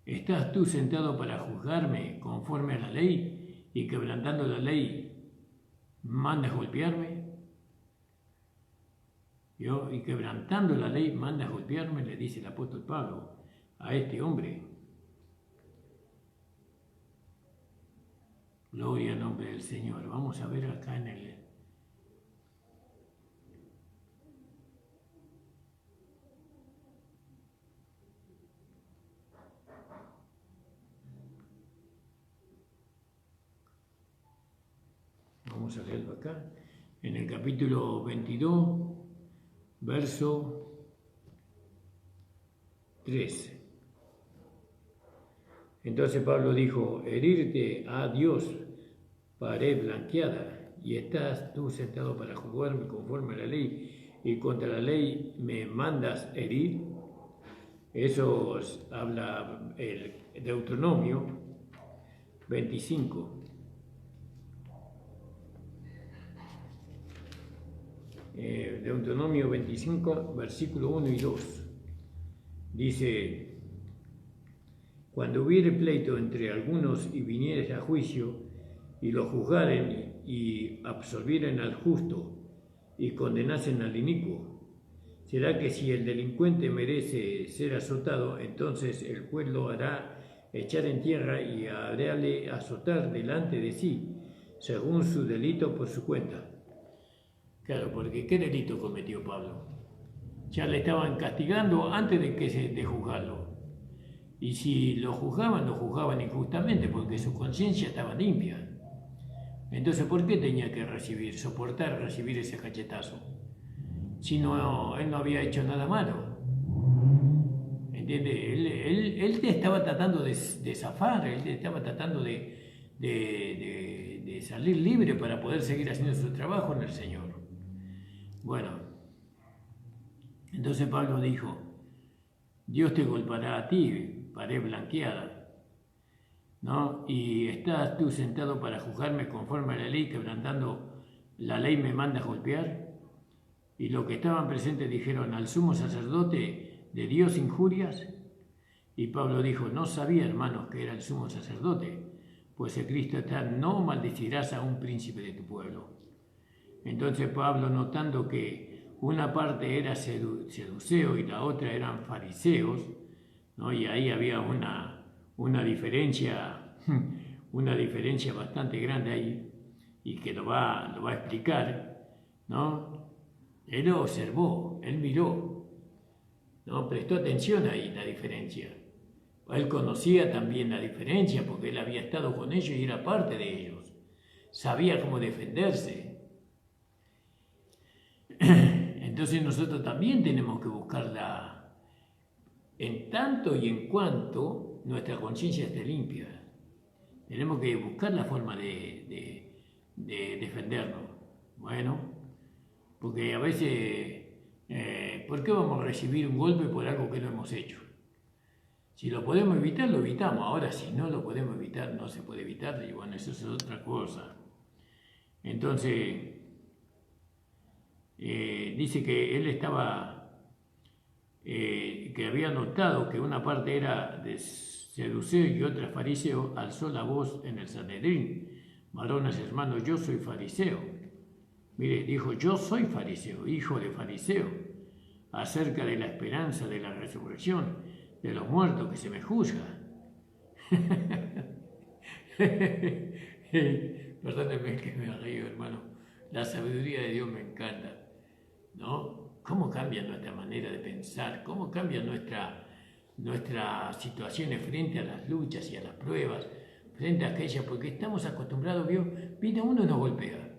¿Estás tú sentado para juzgarme conforme a la ley y quebrantando la ley mandas golpearme? Y quebrantando la ley mandas golpearme, le dice el apóstol Pablo a este hombre. Gloria al nombre del Señor. Vamos a ver acá en el... Vamos a leerlo acá. En el capítulo 22, verso 13. Entonces Pablo dijo, herirte a Dios, pared blanqueada, y estás tú sentado para juzgarme conforme a la ley. y contra la ley me mandas herir. Eso habla el Deuteronomio 25. Deuteronomio 25, versículo 1 y 2. Dice: cuando hubiere pleito entre algunos y vinieres a juicio, y lo juzgaren y absolvieren al justo y condenasen al inicuo, será que si el delincuente merece ser azotado, entonces el juez lo hará echar en tierra y harále azotar delante de sí, según su delito por su cuenta. Claro, porque ¿qué delito cometió Pablo? Ya le estaban castigando antes de juzgarlo. Y si lo juzgaban injustamente, porque su conciencia estaba limpia. Entonces, ¿por qué tenía que soportar recibir ese cachetazo? Si no, él no había hecho nada malo. ¿Entiende? Él estaba tratando de zafar, él estaba tratando de salir libre para poder seguir haciendo su trabajo en el Señor. Bueno, entonces Pablo dijo: Dios te golpeará a ti, pared blanqueada, ¿no? Y estás tú sentado para juzgarme conforme a la ley, quebrantando la ley me mandas golpear. Y los que estaban presentes dijeron: al sumo sacerdote de Dios injurias. Y Pablo dijo: no sabía, hermanos, que era el sumo sacerdote, pues el Cristo está: no maldecirás a un príncipe de tu pueblo. Entonces Pablo, notando que una parte era seduceo y la otra eran fariseos, ¿no? Y ahí había una diferencia bastante grande ahí, y que lo va a explicar, ¿no? Él lo observó, él miró, ¿no? Prestó atención ahí la diferencia. Él conocía también la diferencia porque él había estado con ellos y era parte de ellos. Sabía cómo defenderse. Entonces nosotros también tenemos que buscarla en tanto y en cuanto nuestra conciencia esté limpia. Tenemos que buscar la forma de defendernos. Bueno, porque a veces, ¿por qué vamos a recibir un golpe por algo que no hemos hecho? Si lo podemos evitar, lo evitamos. Ahora, si no lo podemos evitar, no se puede evitar, y bueno, eso es otra cosa. Entonces, dice que él estaba, que había notado que una parte era de seduceo y otra fariseo, alzó la voz en el Sanedrín: varones hermanos, yo soy fariseo. Mire, dijo: yo soy fariseo, hijo de fariseo, acerca de la esperanza de la resurrección de los muertos que se me juzga. Perdónenme que me río, hermano. La sabiduría de Dios me encanta, ¿no? Cómo cambia nuestra manera de pensar, cómo cambia nuestras situaciones frente a las luchas y a las pruebas, frente a aquellas, porque estamos acostumbrados, viene uno y nos golpea,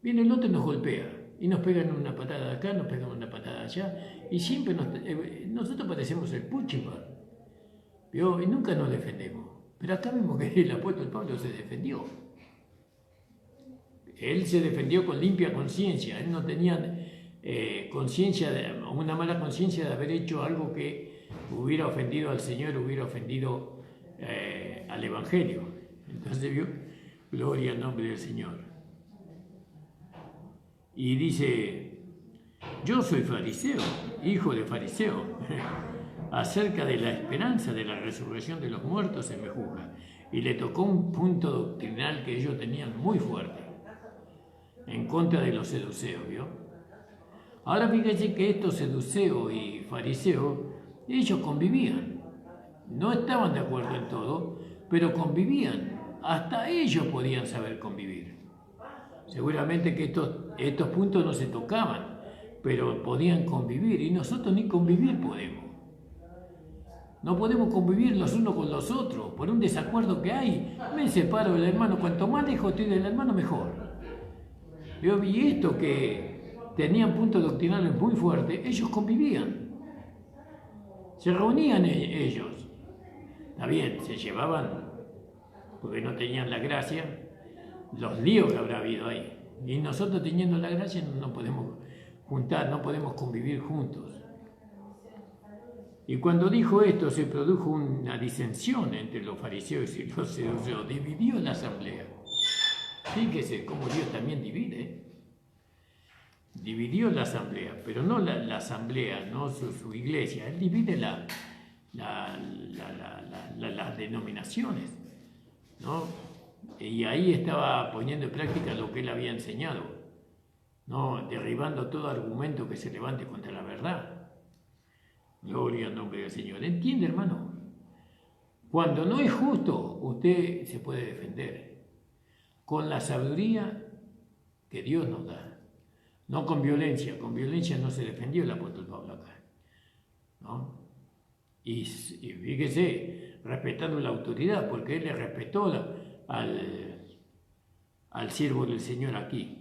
viene el otro y nos golpea, y nos pegan una patada de acá, nos pegan una patada de allá, y siempre nosotros parecemos el Puchibar, y nunca nos defendemos. Pero acá vemos que el apóstol Pablo se defendió. Él se defendió con limpia conciencia. Él no tenía una mala conciencia de haber hecho algo que hubiera ofendido al Señor, hubiera ofendido al Evangelio. Entonces, gloria al nombre del Señor. Y dice: yo soy fariseo, hijo de fariseo. Acerca de la esperanza de la resurrección de los muertos se me juzga. Y le tocó un punto doctrinal que ellos tenían muy fuerte, en contra de los seduceos, ¿vio? Ahora fíjense que estos seduceos y fariseos, ellos convivían. No estaban de acuerdo en todo, pero convivían. Hasta ellos podían saber convivir. Seguramente que estos puntos no se tocaban, pero podían convivir, y nosotros ni convivir podemos. No podemos convivir los unos con los otros por un desacuerdo que hay. Me separo del hermano, cuanto más lejos estoy del hermano, mejor. Yo vi esto, que tenían puntos doctrinales muy fuertes, ellos convivían. Se reunían ellos. Está bien, se llevaban porque no tenían la gracia, los líos que habrá habido ahí. Y nosotros teniendo la gracia no podemos juntar, no podemos convivir juntos. Y cuando dijo esto se produjo una disensión entre los fariseos y los saduceos, dividió la asamblea. Fíjese cómo Dios también divide. Dividió la asamblea, pero no la asamblea, no su iglesia. Él divide las denominaciones, ¿no? Y ahí estaba poniendo en práctica lo que él había enseñado, ¿no? Derribando todo argumento que se levante contra la verdad. Gloria al nombre del Señor. ¿Entiende, hermano? Cuando no es justo, usted se puede defender con la sabiduría que Dios nos da. No con violencia. Con violencia no se defendió el apóstol Pablo acá, ¿no? Y fíjese, respetando la autoridad, porque él le respetó al siervo del Señor aquí,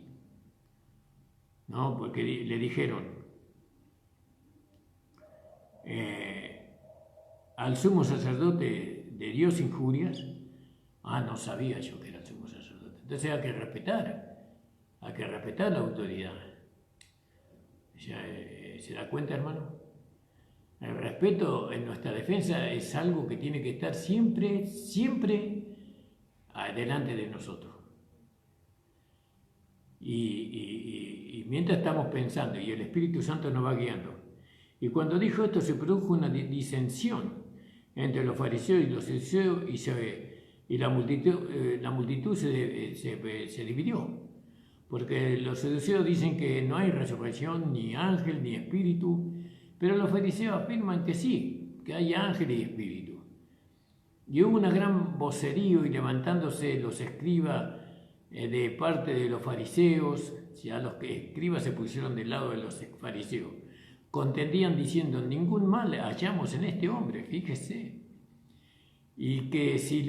¿no? Porque le dijeron, al sumo sacerdote de Dios injurias. No sabía yo que era el sumo sacerdote. Entonces hay que respetar la autoridad. ¿Se da cuenta, hermano? El respeto en nuestra defensa es algo que tiene que estar siempre, siempre delante de nosotros. Y mientras estamos pensando y el Espíritu Santo nos va guiando. Y cuando dijo esto se produjo una disensión entre los fariseos y los saduceos y la multitud se dividió. Porque los saduceos dicen que no hay resurrección, ni ángel, ni espíritu, pero los fariseos afirman que sí, que hay ángel y espíritu. Y hubo una gran vocerío y levantándose los escribas de parte de los fariseos, ya los escribas se pusieron del lado de los fariseos, contendían diciendo, ningún mal hallamos en este hombre, fíjese, y que si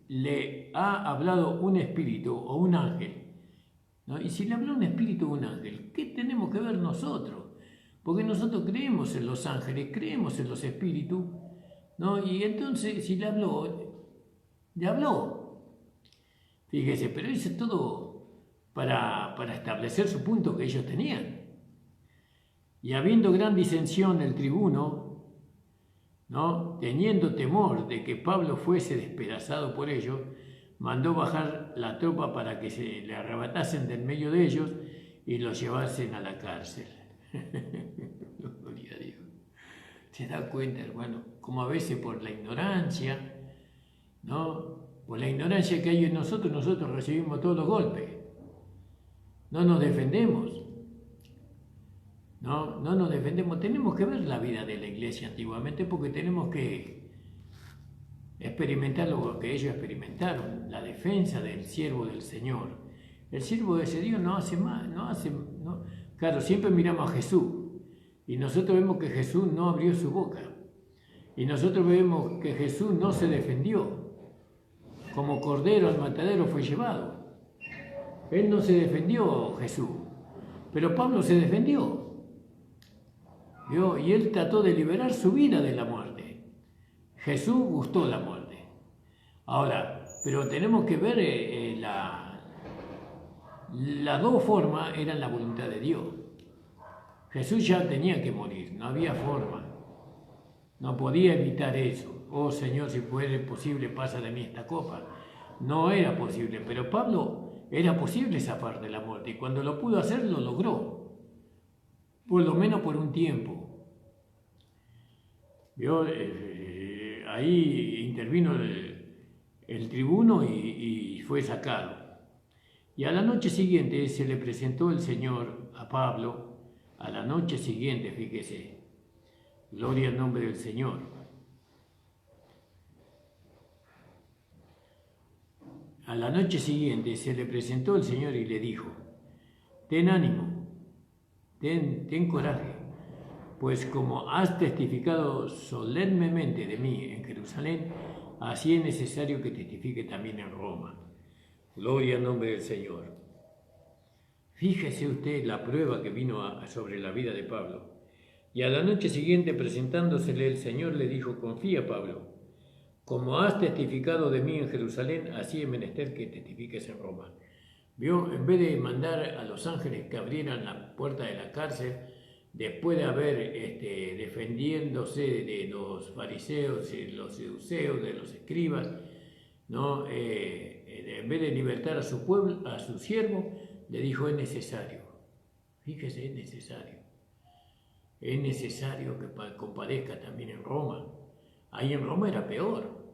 le ha hablado un espíritu o un ángel, ¿no? Y si le habló un espíritu o un ángel, ¿qué tenemos que ver nosotros? Porque nosotros creemos en los ángeles, creemos en los espíritus, ¿no? Y entonces si le habló, le habló. Fíjese, pero hizo todo para establecer su punto que ellos tenían. Y habiendo gran disensión el tribuno, ¿no? Teniendo temor de que Pablo fuese despedazado por ellos, mandó bajar la tropa para que se le arrebatasen del medio de ellos y los llevasen a la cárcel. Gloria a Dios. ¿Se da cuenta, hermano? Como a veces por la ignorancia, ¿no? Por la ignorancia que hay en nosotros recibimos todos los golpes. No nos defendemos. No nos defendemos. Tenemos que ver la vida de la iglesia antiguamente porque tenemos que experimentar lo que ellos experimentaron, la defensa del siervo del Señor. El siervo de ese Dios no hace más, Claro, siempre miramos a Jesús y nosotros vemos que Jesús no abrió su boca y nosotros vemos que Jesús no se defendió. Como cordero al matadero fue llevado. Él no se defendió, Jesús, pero Pablo se defendió. ¿Vio? Y él trató de liberar su vida de la muerte. Jesús gustó la muerte. Ahora, pero tenemos que ver las dos formas eran la voluntad de Dios. Jesús ya tenía que morir, no había forma. No podía evitar eso. Oh Señor, si fuere posible, pasa de mí esta copa. No era posible, pero Pablo era posible zafar de la muerte y cuando lo pudo hacer, lo logró. Por lo menos por un tiempo. ¿Vio? Ahí intervino el tribuno y fue sacado. Y a la noche siguiente se le presentó el Señor a Pablo. A la noche siguiente, fíjese, gloria al nombre del Señor. A la noche siguiente se le presentó el Señor y le dijo, ten ánimo, ten coraje, pues como has testificado solemnemente de mí en Jerusalén, así es necesario que testifique también en Roma. Gloria al nombre del Señor. Fíjese usted la prueba que vino sobre la vida de Pablo. Y a la noche siguiente, presentándosele el Señor, le dijo, confía, Pablo, como has testificado de mí en Jerusalén, así es menester que testifiques en Roma. ¿Vio? En vez de mandar a los ángeles que abrieran la puerta de la cárcel, después de haber defendiéndose de los fariseos y los seduceos, de los escribas, ¿no? En vez de libertar a su pueblo, a su siervo, le dijo: es necesario. Fíjese, es necesario. Es necesario que compadezca también en Roma. Ahí en Roma era peor.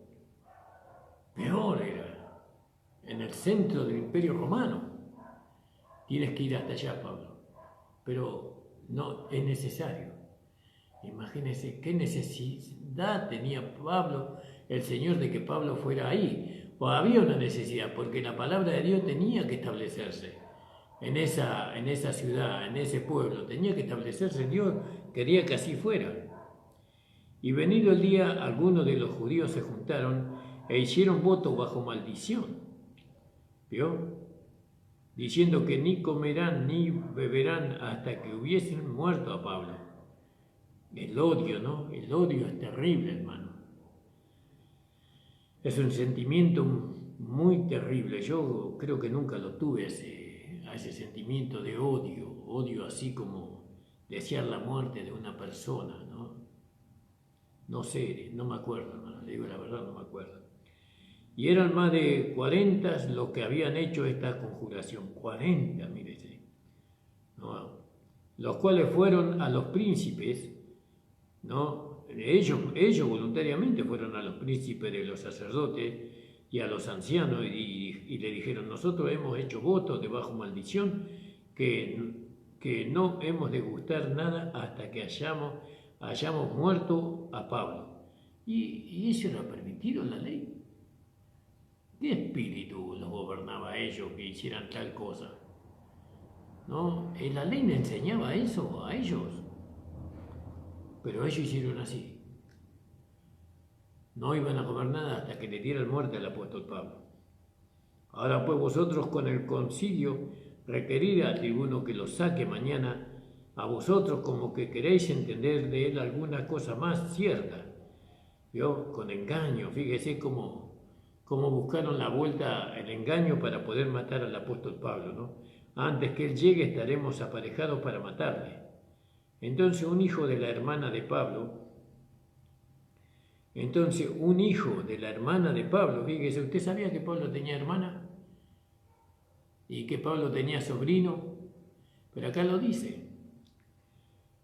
Peor era. En el centro del Imperio Romano. Tienes que ir hasta allá, Pablo. Pero no, es necesario. Imagínense qué necesidad tenía Pablo, el Señor, de que Pablo fuera ahí. O había una necesidad, porque la palabra de Dios tenía que establecerse en esa ciudad, en ese pueblo. Tenía que establecerse. Dios quería que así fuera. Y venido el día, algunos de los judíos se juntaron e hicieron voto bajo maldición. ¿Vio? Diciendo que ni comerán ni beberán hasta que hubiesen muerto a Pablo. El odio, ¿no? El odio es terrible, hermano. Es un sentimiento muy terrible. Yo creo que nunca lo tuve, ese sentimiento de odio así como desear la muerte de una persona, ¿no? No sé, no me acuerdo, hermano, le digo la verdad, no me acuerdo. Y eran más de 40 los que habían hecho esta conjuración. 40, mírese, ¿no? Los cuales fueron a los príncipes, ¿no? Ellos voluntariamente fueron a los príncipes de los sacerdotes y a los ancianos y le dijeron: nosotros hemos hecho votos de bajo maldición que no hemos de gustar nada hasta que hayamos muerto a Pablo. Y eso era permitido en la ley. ¿Qué espíritu los gobernaba a ellos que hicieran tal cosa? ¿No? La ley le enseñaba eso a ellos. Pero ellos hicieron así. No iban a comer nada hasta que le dieran muerte al apóstol Pablo. Ahora pues vosotros con el concilio requerid al tribuno que lo saque mañana a vosotros, como que queréis entender de él alguna cosa más cierta. ¿Vio? Con engaño, fíjese cómo buscaron la vuelta, el engaño para poder matar al apóstol Pablo, ¿no? Antes que él llegue estaremos aparejados para matarle. Entonces un hijo de la hermana de Pablo, fíjese, ¿usted sabía que Pablo tenía hermana? Y que Pablo tenía sobrino, pero acá lo dice,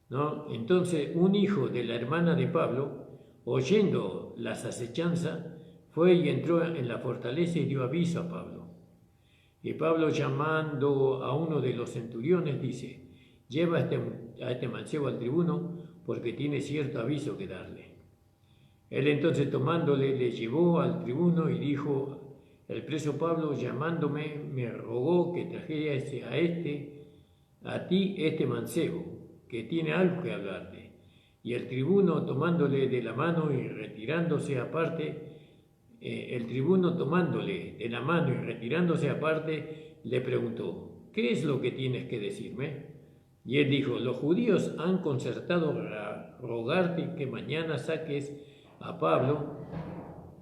¿no? Entonces un hijo de la hermana de Pablo, oyendo las acechanzas, fue y entró en la fortaleza y dio aviso a Pablo. Y Pablo, llamando a uno de los centuriones, dice: lleva a este mancebo al tribuno, porque tiene cierto aviso que darle. Él entonces, tomándole, le llevó al tribuno y dijo: el preso Pablo, llamándome, me rogó que trajese a ti este mancebo, que tiene algo que hablarte. Y el tribuno, tomándole de la mano y retirándose aparte, le preguntó: ¿qué es lo que tienes que decirme? Y él dijo: los judíos han concertado a rogarte que mañana saques a Pablo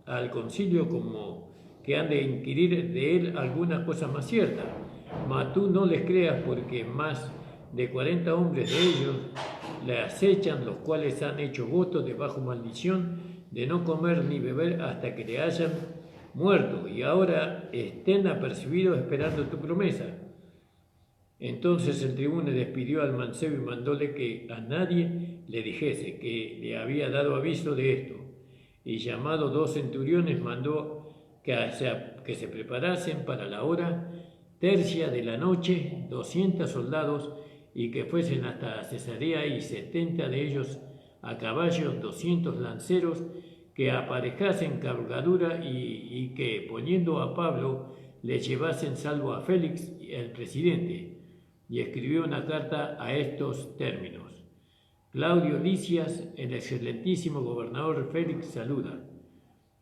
al concilio, como que han de inquirir de él alguna cosa más cierta. Mas tú no les creas, porque más de 40 hombres de ellos le acechan, los cuales han hecho votos de bajo maldición de no comer ni beber hasta que le hayan muerto, y ahora estén apercibidos esperando tu promesa. Entonces el tribuno despidió al mancebo y mandóle que a nadie le dijese que le había dado aviso de esto. Y llamado 2 centuriones, mandó que se preparasen para la hora tercia de la noche 200 soldados, y que fuesen hasta Cesarea, y 70 de ellos a caballo, 200 lanceros, que aparejasen cabalgadura, y que, poniendo a Pablo, le llevasen salvo a Félix, el presidente. Y escribió una carta a estos términos: Claudio Lisias, el excelentísimo gobernador Félix, saluda.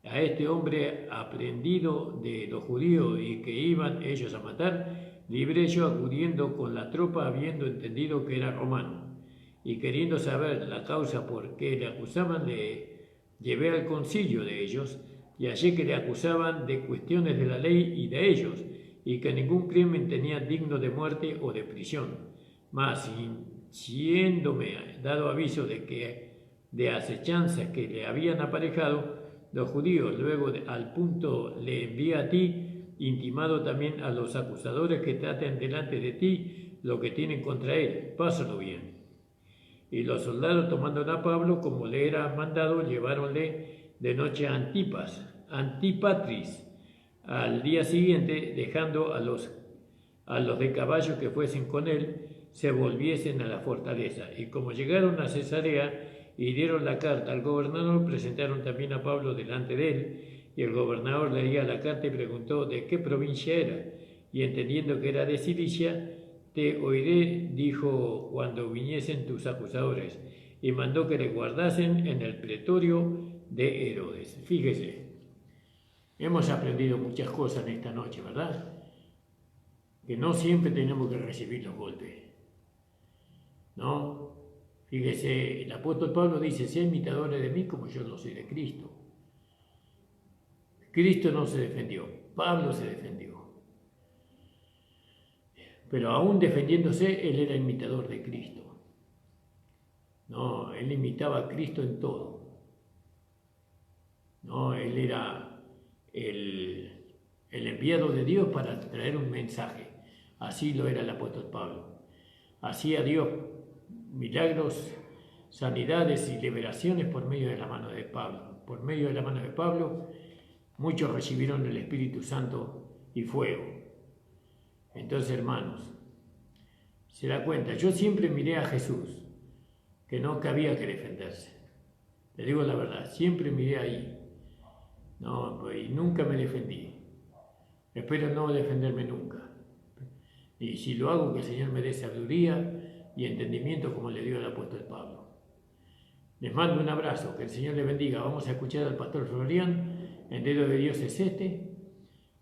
A este hombre aprehendido de los judíos y que iban ellos a matar, libré yo acudiendo con la tropa, habiendo entendido que era romano. Y queriendo saber la causa por qué le acusaban, le llevé al concilio de ellos, y hallé que le acusaban de cuestiones de la ley y de ellos, y que ningún crimen tenía digno de muerte o de prisión. Mas, siéndome dado aviso de acechanzas que le habían aparejado, los judíos luego al punto le envía a ti, intimado también a los acusadores que traten delante de ti lo que tienen contra él. Pásalo bien. Y los soldados, tomando a Pablo, como le era mandado, lleváronle de noche a Antipatris. Al día siguiente, dejando a los de caballo que fuesen con él, se volviesen a la fortaleza. Y como llegaron a Cesarea y dieron la carta al gobernador, presentaron también a Pablo delante de él, y el gobernador leía la carta y preguntó de qué provincia era, y entendiendo que era de Cilicia, te oiré, dijo, cuando viniesen tus acusadores, y mandó que le guardasen en el pretorio de Herodes. Fíjese, hemos aprendido muchas cosas en esta noche, ¿verdad? Que no siempre tenemos que recibir los golpes, ¿no? Fíjese, el apóstol Pablo dice, sean imitadores de mí como yo lo soy de Cristo. Cristo no se defendió, Pablo se defendió. Pero aún defendiéndose, él era imitador de Cristo. No, él imitaba a Cristo en todo. No, él era el enviado de Dios para traer un mensaje. Así lo era el apóstol Pablo. Hacía Dios milagros, sanidades y liberaciones por medio de la mano de Pablo. Por medio de la mano de Pablo, muchos recibieron el Espíritu Santo y fuego. Entonces, hermanos, se da cuenta, yo siempre miré a Jesús, que no cabía que defenderse. Le digo la verdad, siempre miré ahí. No, y nunca me defendí. Espero no defenderme nunca. Y si lo hago, que el Señor me dé sabiduría y entendimiento como le dio al apóstol Pablo. Les mando un abrazo, que el Señor les bendiga. Vamos a escuchar al pastor Florian, el dedo de Dios es este.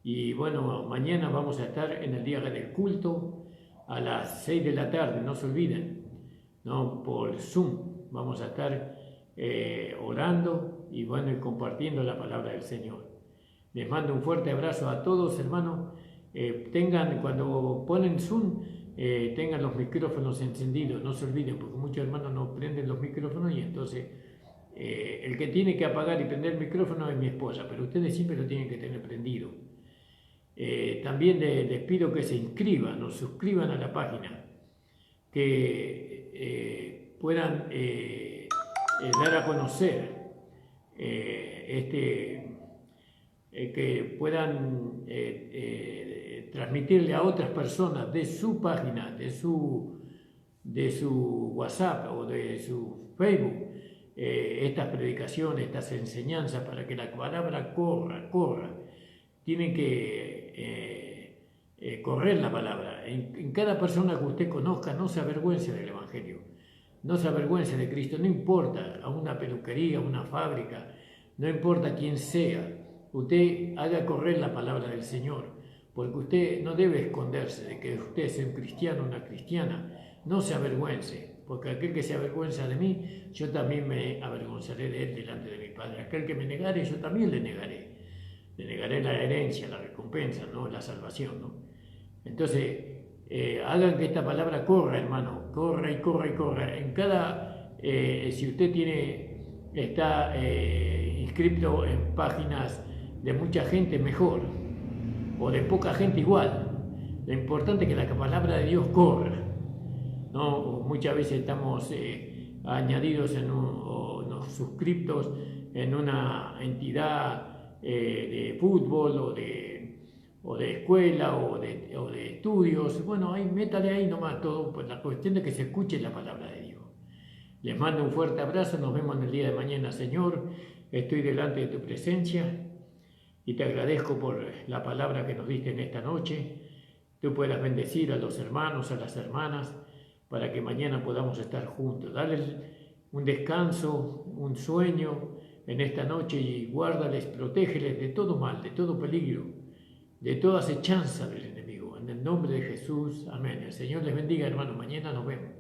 Y bueno, mañana vamos a estar en el día del culto a las 6 de la tarde, no se olviden, ¿no? Por Zoom vamos a estar orando y bueno, y compartiendo la palabra del Señor. Les mando un fuerte abrazo a todos, hermanos. Cuando ponen Zoom, tengan los micrófonos encendidos, no se olviden, porque muchos hermanos no prenden los micrófonos y entonces el que tiene que apagar y prender el micrófono es mi esposa, pero ustedes siempre lo tienen que tener prendido. También les pido que se inscriban o suscriban a la página, que puedan dar a conocer, que puedan transmitirle a otras personas de su página, de su WhatsApp o de su Facebook, estas predicaciones, estas enseñanzas, para que la palabra corra. Tienen que correr la palabra. En cada persona que usted conozca, no se avergüence del Evangelio, no se avergüence de Cristo, no importa a una peluquería, a una fábrica, no importa quién sea, usted haga correr la palabra del Señor, porque usted no debe esconderse de que usted es un cristiano o una cristiana. No se avergüence, porque aquel que se avergüenza de mí, yo también me avergonzaré de él delante de mi Padre. Aquel que me negare, yo también le negaré. Le negaré la herencia, la recompensa, ¿no? La salvación, ¿no? Entonces, hagan que esta palabra corra, hermano, corra y corra. Si usted está inscrito en páginas de mucha gente, mejor, o de poca gente, igual. Lo importante es que la palabra de Dios corra, ¿no? Muchas veces estamos añadidos o nos suscriptos en una entidad de fútbol o de escuela o de estudios. Bueno, métale ahí nomás todo, pues la cuestión de que se escuche la palabra de Dios. Les mando un fuerte abrazo, nos vemos en el día de mañana, Señor. Estoy delante de tu presencia y te agradezco por la palabra que nos diste en esta noche. Tú puedas bendecir a los hermanos, a las hermanas, para que mañana podamos estar juntos. Darles un descanso, un sueño en esta noche y guárdales, protégeles de todo mal, de todo peligro, de toda acechanza del enemigo. En el nombre de Jesús, amén. El Señor les bendiga, hermanos. Mañana nos vemos.